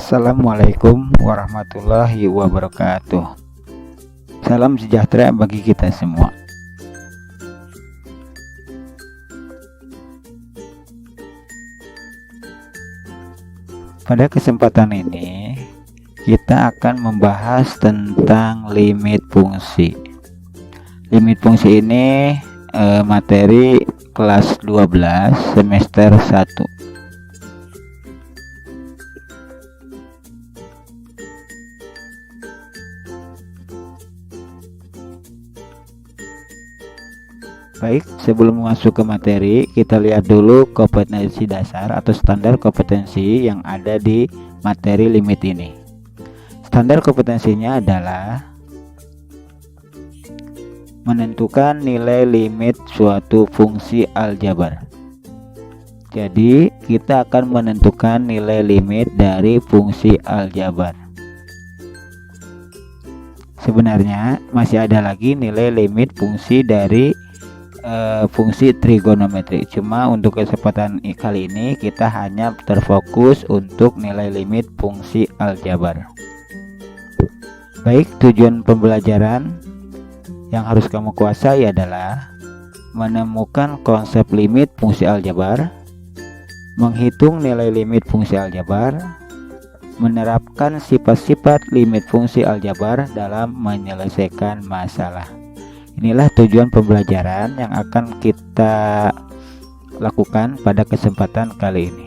Assalamualaikum warahmatullahi wabarakatuh. Salam sejahtera bagi kita semua. Pada kesempatan ini kita akan membahas tentang limit fungsi. Limit fungsi ini materi kelas 12 semester 1. Baik, sebelum masuk ke materi, kita lihat dulu kompetensi dasar atau standar kompetensi yang ada di materi limit ini. Standar kompetensinya adalah menentukan nilai limit suatu fungsi aljabar. Jadi, kita akan menentukan nilai limit dari fungsi aljabar. Sebenarnya masih ada lagi nilai limit fungsi dari fungsi trigonometri, cuma untuk kesempatan kali ini kita hanya terfokus untuk nilai limit fungsi aljabar. Baik, tujuan pembelajaran yang harus kamu kuasai adalah menemukan konsep limit fungsi aljabar, menghitung nilai limit fungsi aljabar, menerapkan sifat-sifat limit fungsi aljabar dalam menyelesaikan masalah. Inilah tujuan pembelajaran yang akan kita lakukan pada kesempatan kali ini.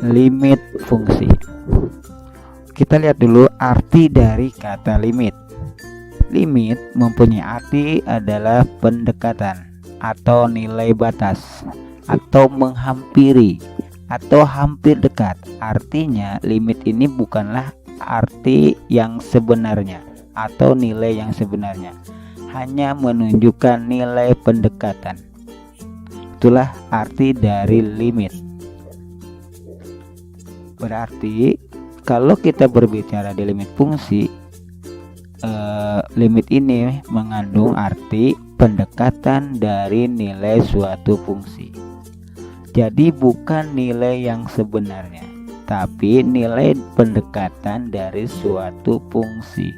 Limit fungsi. Kita lihat dulu arti dari kata limit. Limit mempunyai arti adalah pendekatan atau nilai batas atau menghampiri atau hampir dekat. Artinya limit ini bukanlah arti yang sebenarnya atau nilai yang sebenarnya, hanya menunjukkan nilai pendekatan. Itulah arti dari limit. Berarti kalau kita berbicara di limit fungsi, limit ini mengandung arti pendekatan dari nilai suatu fungsi. Jadi bukan nilai yang sebenarnya, tapi nilai pendekatan dari suatu fungsi.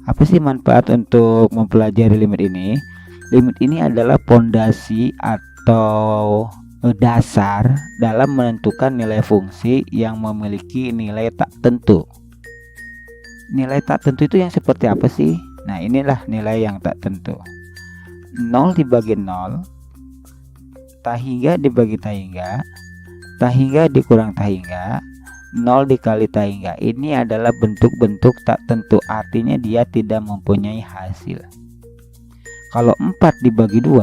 Apa sih manfaat untuk mempelajari limit ini? Limit ini adalah pondasi atau dasar dalam menentukan nilai fungsi yang memiliki nilai tak tentu. Nilai tak tentu itu yang seperti apa sih? Nah, inilah nilai yang tak tentu. 0 dibagi 0, tak hingga dibagi tak hingga dikurang tak hingga, 0 dikali tak hingga. Ini adalah bentuk-bentuk tak tentu, artinya dia tidak mempunyai hasil. Kalau 4 dibagi 2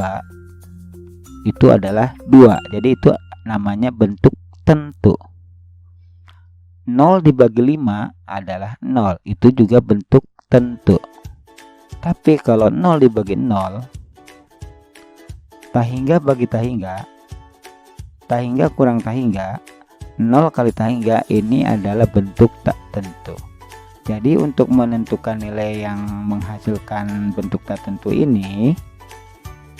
itu adalah 2, jadi itu namanya bentuk tentu. 0 dibagi 5 adalah 0, itu juga bentuk tentu. Tapi kalau 0 dibagi 0, tak hingga bagi tak hingga kurang tak hingga, 0 kali tak hingga, ini adalah bentuk tak tentu. Jadi untuk menentukan nilai yang menghasilkan bentuk tak tentu ini,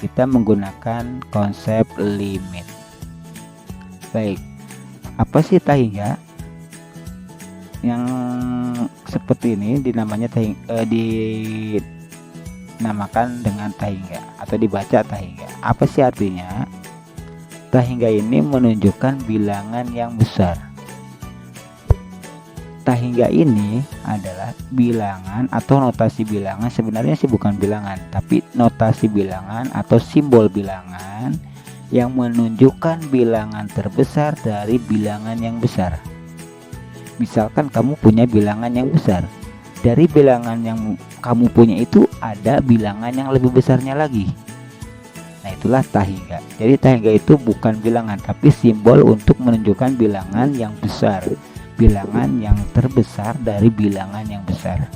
kita menggunakan konsep limit. Baik, apa sih tak hingga? Yang seperti ini dinamakan dengan tak hingga atau dibaca tak hingga. Apa sih artinya? Tak hingga ini menunjukkan bilangan yang besar. Tak hingga ini adalah bilangan atau notasi bilangan. Sebenarnya sih bukan bilangan, tapi notasi bilangan atau simbol bilangan yang menunjukkan bilangan terbesar dari bilangan yang besar. Misalkan kamu punya bilangan yang besar, dari bilangan yang kamu punya itu ada bilangan yang lebih besarnya lagi. Nah, itulah tak hingga. Jadi tak hingga itu bukan bilangan, tapi simbol untuk menunjukkan bilangan yang besar, bilangan yang terbesar dari bilangan yang besar.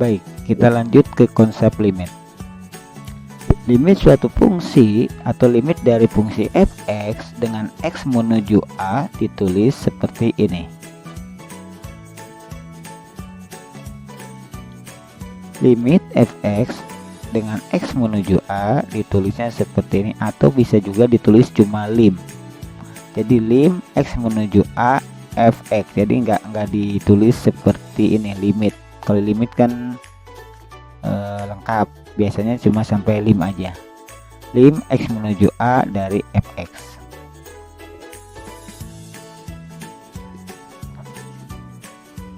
Baik, kita lanjut ke konsep limit. Limit suatu fungsi atau limit dari fungsi f(x) dengan x menuju a ditulis seperti ini. Limit fx dengan x menuju a ditulisnya seperti ini, atau bisa juga ditulis cuma lim. Jadi lim x menuju a fx, jadi nggak ditulis seperti ini limit. Kalau limit kan lengkap, biasanya cuma sampai lim aja. Lim x menuju a dari fx.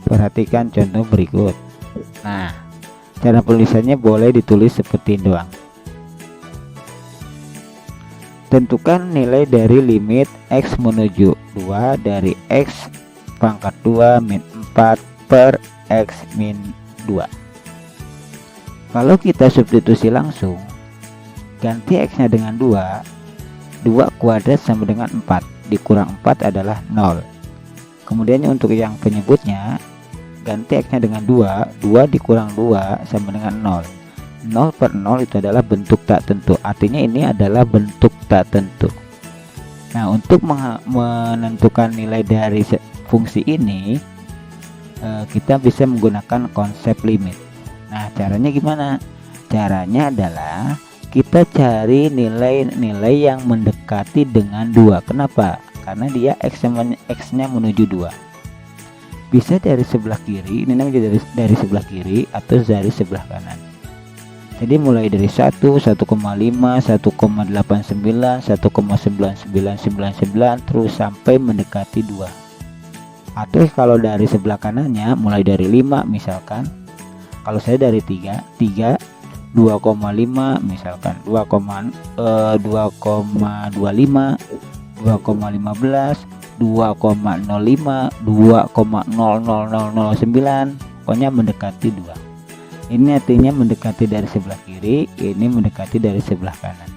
Perhatikan contoh berikut. Nah, cara penulisannya boleh ditulis seperti ini doang. Tentukan nilai dari limit x menuju 2 dari x pangkat 2 min 4 per x min 2. Kalau kita substitusi langsung, ganti x-nya dengan 2 kuadrat sama dengan 4, dikurang 4 adalah 0. Kemudian untuk yang penyebutnya, ganti x-nya dengan 2 dikurang 2 sama dengan 0. 0 per 0 itu adalah bentuk tak tentu, artinya ini adalah bentuk tak tentu. Nah, untuk menentukan nilai dari fungsi ini, kita bisa menggunakan konsep limit. Nah, caranya gimana? Caranya adalah kita cari nilai-nilai yang mendekati dengan 2. Kenapa? Karena dia x-nya menuju 2. Bisa dari sebelah kiri, ini namanya dari sebelah kiri, atau dari sebelah kanan. Jadi mulai dari 1, 1,5, 1,89, 1,9999 terus sampai mendekati 2. Atau kalau dari sebelah kanannya mulai dari 5 misalkan. Kalau saya dari 3, 2,5 misalkan, 2,25, 2,15, 2,05, 2,00009, pokoknya mendekati 2. Ini artinya mendekati dari sebelah kiri, ini mendekati dari sebelah kanan.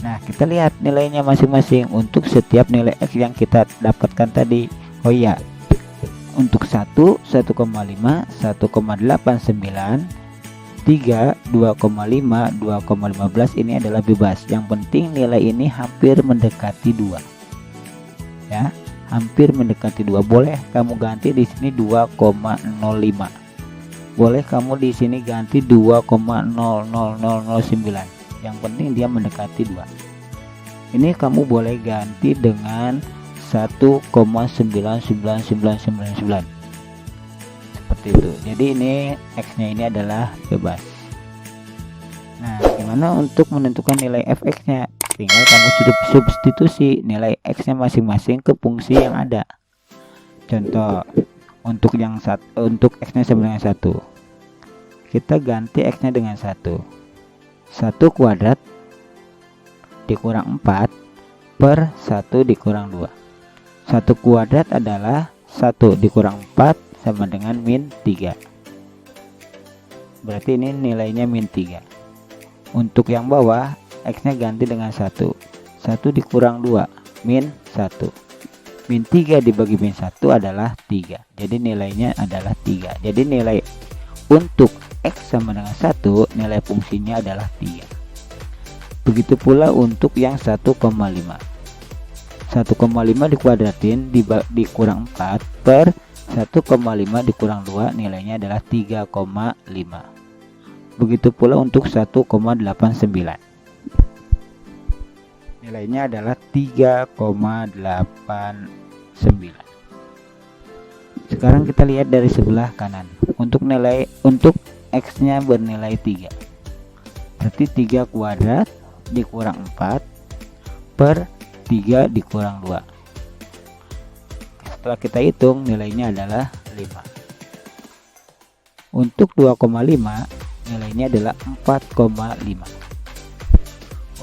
Nah, kita lihat nilainya masing-masing untuk setiap nilai x yang kita dapatkan tadi. Oh iya, untuk 1, 1,5, 1,89, 3, 2,5, 2,15 ini adalah bebas. Yang penting nilai ini hampir mendekati 2. Ya, hampir mendekati 2. Boleh kamu ganti di sini 2,05. Boleh kamu di sini ganti 2,00009. Yang penting dia mendekati 2. Ini kamu boleh ganti dengan 1,99999. Seperti itu. Jadi ini x-nya ini adalah bebas. Nah, gimana untuk menentukan nilai fx-nya? Tinggal kamu substitusi nilai x-nya masing-masing ke fungsi yang ada. Contoh, untuk x-nya sama dengan 1, kita ganti x-nya dengan 1. 1 kuadrat dikurang 4 per 1 dikurang 2. 1 kuadrat adalah 1 dikurang 4 sama dengan min 3. Berarti ini nilainya min 3. Untuk yang bawah, x-nya ganti dengan 1. 1 dikurang 2, min 1. Min 3 dibagi min 1 adalah 3. Jadi nilainya adalah 3. Jadi nilai untuk x sama dengan 1, nilai fungsinya adalah 3. Begitu pula untuk yang 1,5. 1,5 dikuadratin dikurang 4 per 1,5 dikurang 2, nilainya adalah 3,5. Begitu pula untuk 1,89. Nilainya adalah 3,89. Sekarang kita lihat dari sebelah kanan. Untuk x-nya bernilai 3. Berarti 3 kuadrat dikurang 4 per 3 dikurang 2. Setelah kita hitung, nilainya adalah 5. Untuk 2,5, nilainya adalah 4,5.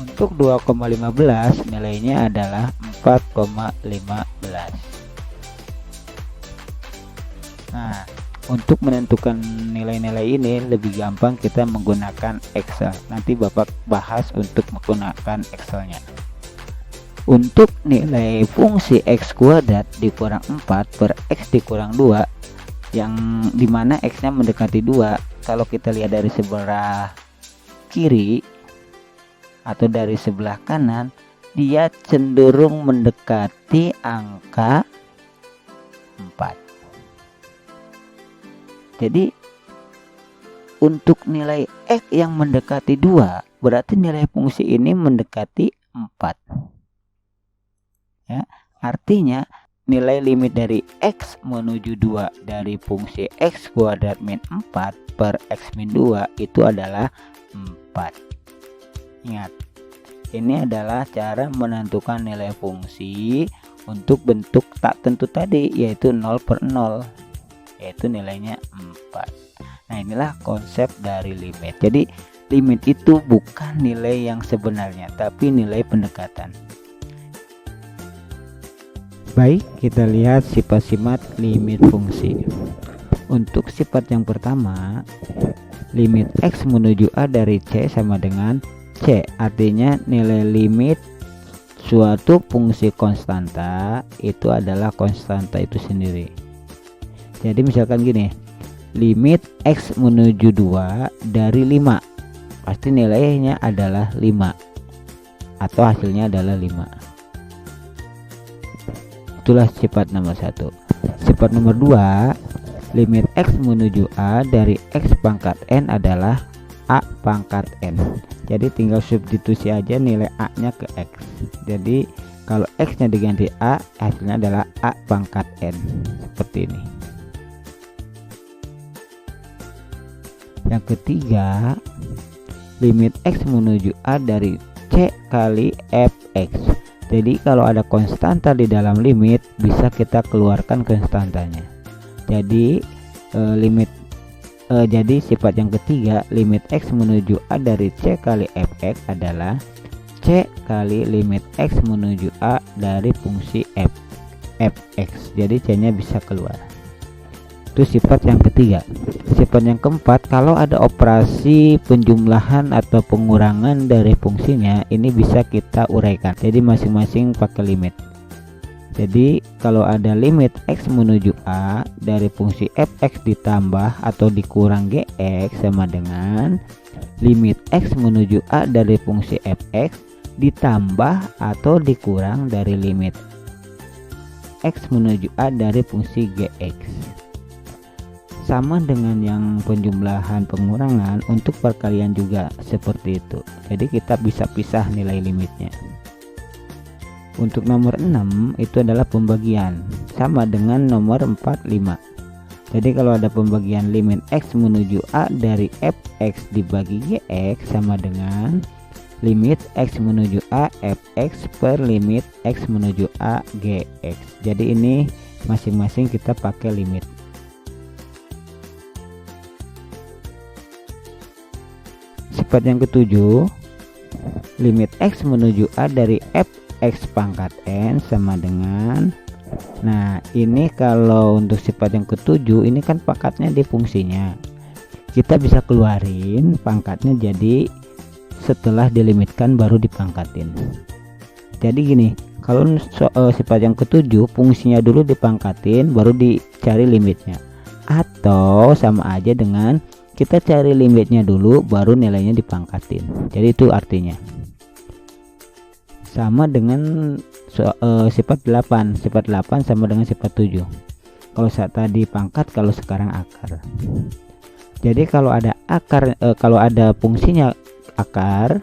Untuk 2,15, nilainya adalah 4,15. Nah, untuk menentukan nilai-nilai ini lebih gampang kita menggunakan Excel. Nanti Bapak bahas untuk menggunakan Excelnya. Untuk nilai fungsi x kuadrat dikurang 4 per x dikurang 2, yang dimana x-nya mendekati 2, kalau kita lihat dari sebelah kiri atau dari sebelah kanan, dia cenderung mendekati angka 4. Jadi untuk nilai X yang mendekati 2, berarti nilai fungsi ini mendekati 4. Ya, artinya nilai limit dari X menuju 2 dari fungsi X kuadrat min 4 per X min 2 itu adalah 4. Ingat, ini adalah cara menentukan nilai fungsi untuk bentuk tak tentu tadi, yaitu 0 per 0, yaitu nilainya 4. Nah, inilah konsep dari limit. Jadi limit itu bukan nilai yang sebenarnya, tapi nilai pendekatan. Baik, kita lihat sifat-sifat limit fungsi. Untuk sifat yang pertama, limit X menuju A dari C sama dengan C, artinya nilai limit suatu fungsi konstanta itu adalah konstanta itu sendiri. Jadi misalkan gini, limit X menuju 2 dari 5, pasti nilainya adalah 5 atau hasilnya adalah 5. Itulah sifat nomor 1. Sifat nomor 2, limit X menuju A dari X pangkat N adalah A pangkat N. Jadi tinggal substitusi aja nilai A nya ke X. Jadi kalau X nya diganti A, hasilnya adalah A pangkat N, seperti ini. Yang ketiga, limit X menuju A dari C kali Fx. Jadi kalau ada konstanta di dalam limit, bisa kita keluarkan konstantanya. Jadi jadi sifat yang ketiga, limit X menuju A dari C kali Fx adalah C kali limit X menuju A dari fungsi Fx. Jadi C nya bisa keluar. Itu sifat yang ketiga. Sifat yang keempat, kalau ada operasi penjumlahan atau pengurangan dari fungsinya, ini bisa kita uraikan. Jadi masing-masing pakai limit. Jadi kalau ada limit X menuju A dari fungsi Fx ditambah atau dikurang Gx sama dengan limit X menuju A dari fungsi Fx ditambah atau dikurang dari limit X menuju A dari fungsi Gx. Sama dengan yang penjumlahan pengurangan, untuk perkalian juga seperti itu. Jadi kita bisa pisah nilai limitnya. Untuk nomor 6 itu adalah pembagian, sama dengan nomor 4, 5. Jadi kalau ada pembagian limit X menuju A dari Fx dibagi Gx sama dengan limit X menuju A Fx per limit X menuju A Gx. Jadi ini masing-masing kita pakai limit. Sifat yang ketujuh, limit X menuju A dari X pangkat N sama dengan, nah ini kalau untuk sifat yang ketujuh ini kan pangkatnya di fungsinya, kita bisa keluarin pangkatnya, jadi setelah dilimitkan baru dipangkatin. Jadi gini, kalau sifat yang ketujuh fungsinya dulu dipangkatin baru dicari limitnya, atau sama aja dengan kita cari limitnya dulu baru nilainya dipangkatin. Jadi itu artinya sama dengan sifat 8. Sifat 8 sama dengan sifat 7. Kalau saat tadi pangkat, kalau sekarang akar. Jadi kalau ada akar, kalau ada fungsinya akar,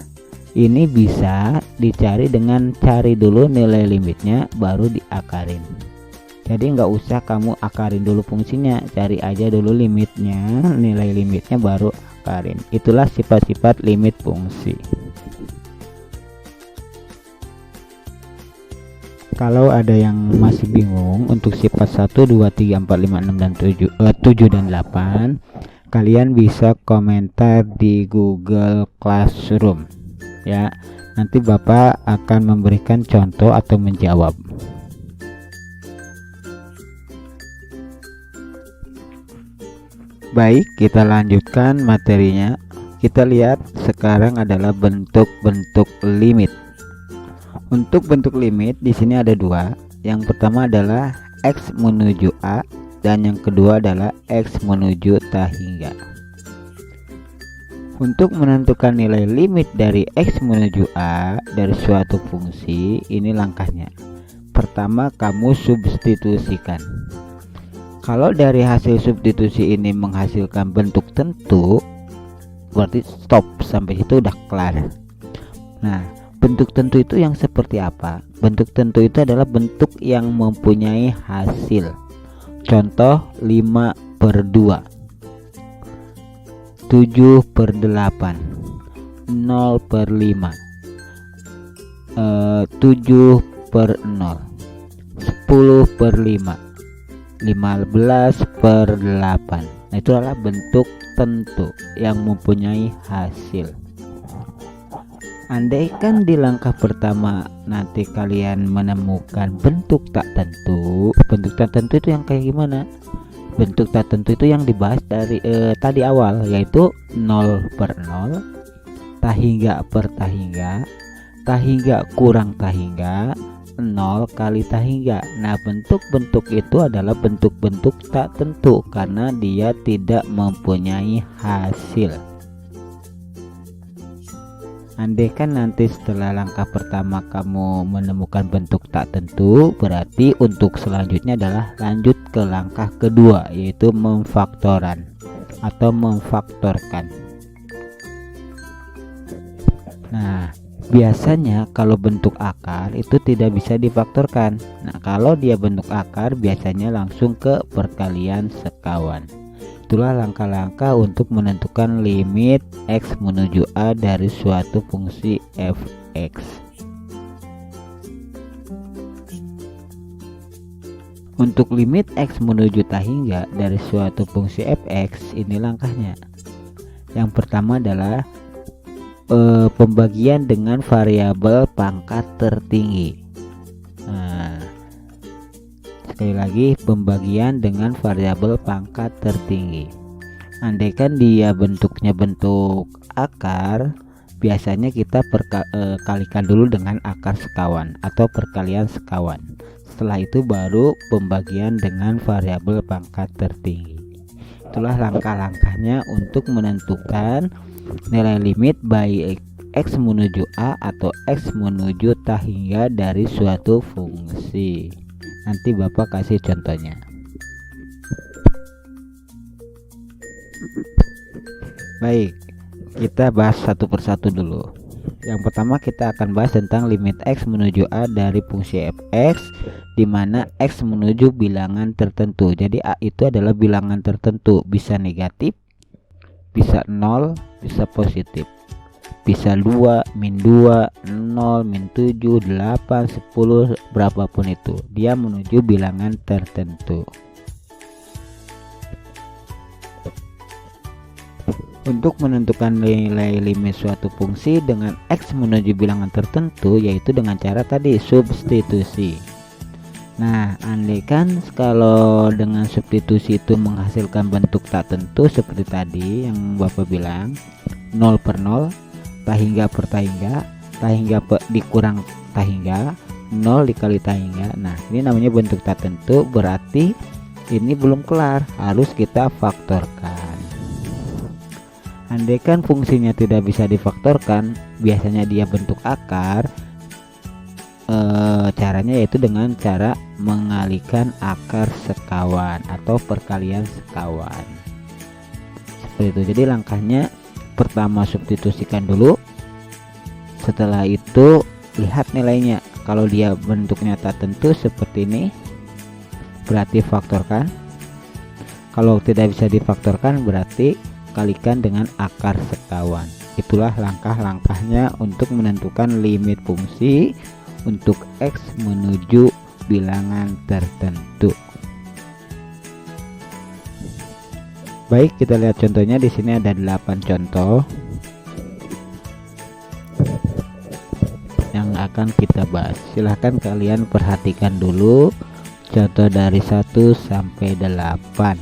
ini bisa dicari dengan cari dulu nilai limitnya baru diakarin. Jadi nggak usah kamu akarin dulu fungsinya, cari aja dulu limitnya, nilai limitnya baru akarin. Itulah sifat-sifat limit fungsi. Kalau ada yang masih bingung untuk sifat 1, 2, 3, 4, 5, 6 dan 7 dan 8, kalian bisa komentar di Google Classroom ya. Nanti Bapak akan memberikan contoh atau menjawab. Baik, kita lanjutkan materinya. Kita lihat sekarang adalah bentuk-bentuk limit. Untuk bentuk limit di sini ada dua. Yang pertama adalah X menuju A dan yang kedua adalah X menuju tak hingga. Untuk menentukan nilai limit dari X menuju A dari suatu fungsi, ini langkahnya. Pertama, kamu substitusikan. Kalau dari hasil substitusi ini menghasilkan bentuk tentu, berarti stop, sampai situ udah kelar. Nah, bentuk tentu itu yang seperti apa? Bentuk tentu itu adalah bentuk yang mempunyai hasil. Contoh 5/2, 7/8, 0/5, 7/0, 10/5, 15/8. Nah, itu adalah bentuk tentu yang mempunyai hasil. Andaikan di langkah pertama nanti kalian menemukan bentuk tak tentu, bentuk tak tentu itu yang kayak gimana? Bentuk tak tentu itu yang dibahas dari tadi awal, yaitu 0/0, tahingga per tahingga, tahingga kurang tahingga, 0 kali tahingga. Nah, bentuk-bentuk itu adalah bentuk-bentuk tak tentu karena dia tidak mempunyai hasil. Andaikan nanti setelah langkah pertama kamu menemukan bentuk tak tentu, berarti untuk selanjutnya adalah lanjut ke langkah kedua, yaitu memfaktoran atau memfaktorkan. Nah, biasanya kalau bentuk akar itu tidak bisa difaktorkan. Nah, kalau dia bentuk akar biasanya langsung ke perkalian sekawan. Itulah langkah-langkah untuk menentukan limit X menuju A dari suatu fungsi f(x). Untuk limit X menuju tahingga dari suatu fungsi f(x), ini langkahnya. Yang pertama adalah pembagian dengan variabel pangkat tertinggi. Nah, sekali lagi, pembagian dengan variabel pangkat tertinggi. Andaikan dia bentuknya bentuk akar, biasanya kita kalikan dulu dengan akar sekawan atau perkalian sekawan. Setelah itu baru pembagian dengan variabel pangkat tertinggi. Itulah langkah-langkahnya untuk menentukan nilai limit baik X menuju A atau X menuju tahingga dari suatu fungsi. Nanti Bapak kasih contohnya. Baik, kita bahas satu persatu dulu. Yang pertama kita akan bahas tentang limit X menuju A dari fungsi f(x), di mana X menuju bilangan tertentu. Jadi A itu adalah bilangan tertentu, bisa negatif, bisa 0, bisa positif, bisa 2, min 2, 0, min 7, 8, 10, berapapun itu, dia menuju bilangan tertentu. Untuk menentukan nilai limit suatu fungsi dengan X menuju bilangan tertentu, yaitu dengan cara tadi substitusi. Nah, andaikan kalau dengan substitusi itu menghasilkan bentuk tak tentu seperti tadi yang Bapak bilang, 0/0, tahingga per tahingga, tahingga dikurang tahingga, 0 dikali tahingga. Nah, ini namanya bentuk tak tentu, berarti ini belum kelar, harus kita faktorkan. Andaikan fungsinya tidak bisa difaktorkan, biasanya dia bentuk akar. Caranya yaitu dengan cara mengalihkan akar sekawan atau perkalian sekawan. Seperti itu. Jadi langkahnya pertama substitusikan dulu. Setelah itu lihat nilainya. Kalau dia bentuknya tak tentu seperti ini, berarti faktorkan. Kalau tidak bisa difaktorkan, berarti kalikan dengan akar sekawan. Itulah langkah-langkahnya untuk menentukan limit fungsi untuk X menuju bilangan tertentu. Baik, kita lihat contohnya. Di sini ada 8 contoh yang akan kita bahas. Silahkan kalian perhatikan dulu contoh dari 1 sampai 8.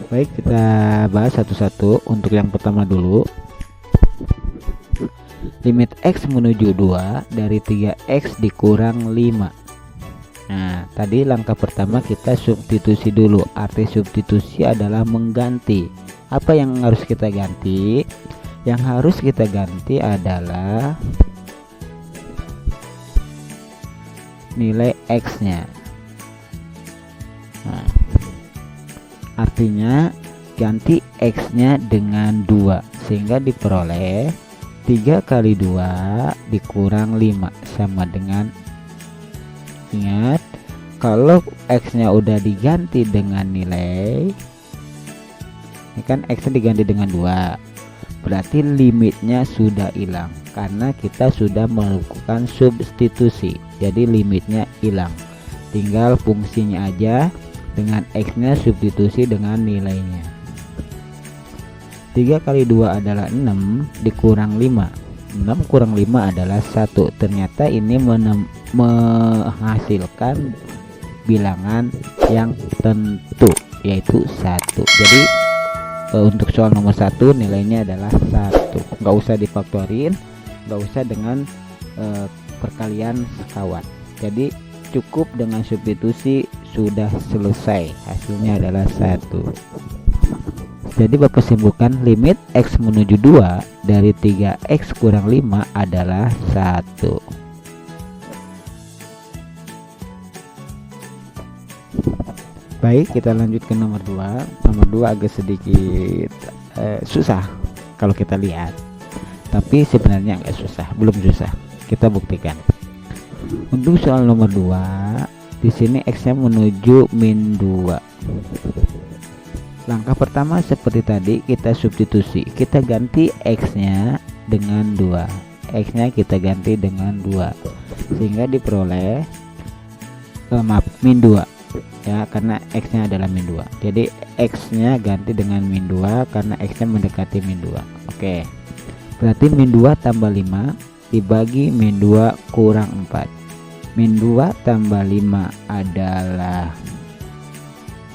Baik, kita bahas satu-satu. Untuk yang pertama dulu, limit X menuju 2 dari 3X dikurang 5. Nah, tadi langkah pertama kita substitusi dulu. Arti substitusi adalah mengganti. Apa yang harus kita ganti? Yang harus kita ganti adalah nilai X nya. Nah, Artinya ganti X-nya dengan 2 sehingga diperoleh 3 kali 2 dikurang 5 sama dengan, ingat kalau X-nya udah diganti dengan nilai, ini kan X-nya diganti dengan 2, berarti limitnya sudah hilang karena kita sudah melakukan substitusi. Jadi limitnya hilang, tinggal fungsinya aja dengan X-nya substitusi dengan nilainya. 3 kali 2 adalah 6 dikurang 5. 6 kurang 5 adalah 1. Ternyata ini menghasilkan bilangan yang tentu, yaitu 1. Jadi untuk soal nomor 1 nilainya adalah 1. Nggak usah difaktorin, nggak usah dengan perkalian sekawan. Jadi cukup dengan substitusi sudah selesai, hasilnya adalah 1. Jadi Bapak simpulkan limit X menuju 2 dari 3X kurang 5 adalah 1. Baik, kita lanjut ke nomor 2. Nomor 2 agak sedikit susah kalau kita lihat, tapi sebenarnya enggak susah, belum susah. Kita buktikan. Untuk soal nomor 2, di sini X-nya menuju min 2. Langkah pertama seperti tadi, kita substitusi, kita ganti X-nya dengan 2. X-nya kita ganti dengan 2 sehingga diperoleh min 2 ya, karena X-nya adalah min 2. Jadi X-nya ganti dengan min 2 karena X-nya mendekati min 2. Oke. Berarti min 2 tambah 5 dibagi min 2 kurang 4. Min 2 tambah 5 adalah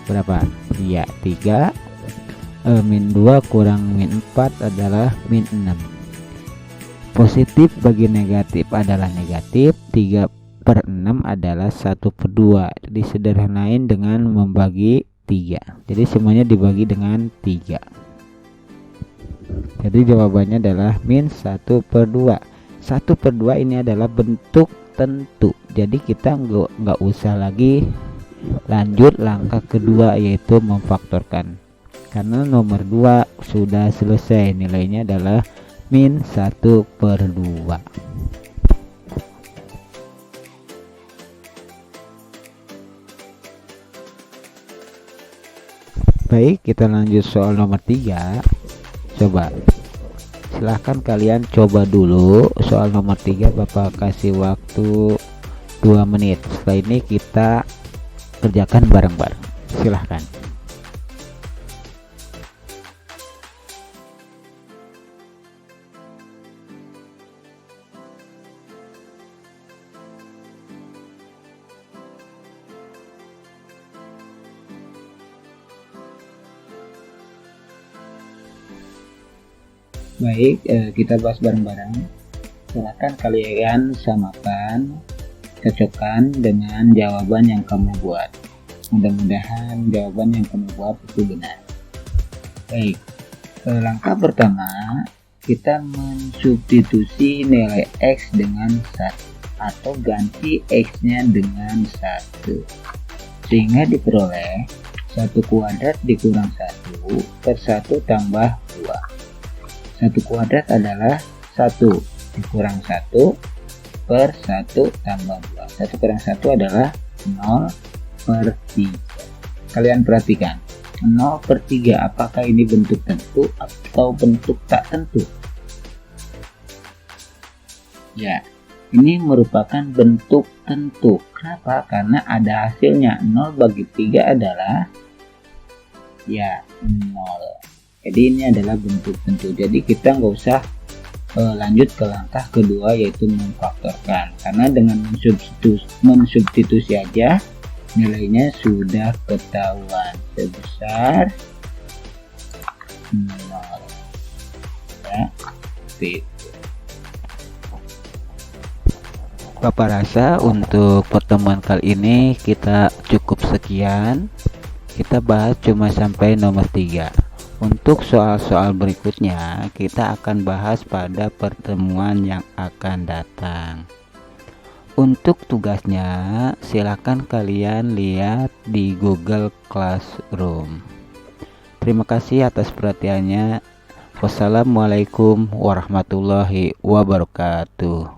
berapa? Ya, 3. Min 2 kurang min 4 adalah min 6. Positif bagi negatif adalah negatif. 3/6 adalah 1/2. Jadi sederhanain dengan membagi 3. Jadi semuanya dibagi dengan 3. Jadi jawabannya adalah min 1/2. 1/2 ini adalah bentuk tentu. Jadi kita nggak usah lagi lanjut langkah kedua, yaitu memfaktorkan, karena nomor 2 sudah selesai, nilainya adalah min 1/2. Baik, kita lanjut soal nomor 3. Coba silahkan kalian coba dulu soal nomor 3. Bapak kasih waktu 2 menit. Setelah ini kita kerjakan bareng-bareng. Silahkan. Baik, kita bahas bareng-bareng. Silahkan kalian samakan, cocokkan dengan jawaban yang kamu buat. Mudah-mudahan jawaban yang kamu buat itu benar. Baik, langkah pertama kita mensubstitusi nilai X dengan 1 atau ganti X-nya dengan 1 sehingga diperoleh 1 kuadrat dikurang 1 per 1 tambah 2. 1 kuadrat adalah 1 dikurang 1 per 1 tambah 2. 1 kurang 1 adalah 0/3. Kalian perhatikan, 0/3 apakah ini bentuk tentu atau bentuk tak tentu? Ya, ini merupakan bentuk tentu. Kenapa? Karena ada hasilnya. 0/3 adalah ya 0. Jadi ini adalah bentuk tentu. Jadi kita nggak usah lanjut ke langkah kedua, yaitu memfaktorkan, karena dengan mensubstitusi aja nilainya sudah ketahuan sebesar 0 ya, seperti itu. Bapak rasa untuk pertemuan kali ini kita cukup sekian. Kita bahas cuma sampai nomor 3. Untuk soal-soal berikutnya kita akan bahas pada pertemuan yang akan datang. Untuk tugasnya silakan kalian lihat di Google Classroom. Terima kasih atas perhatiannya. Wassalamualaikum warahmatullahi wabarakatuh.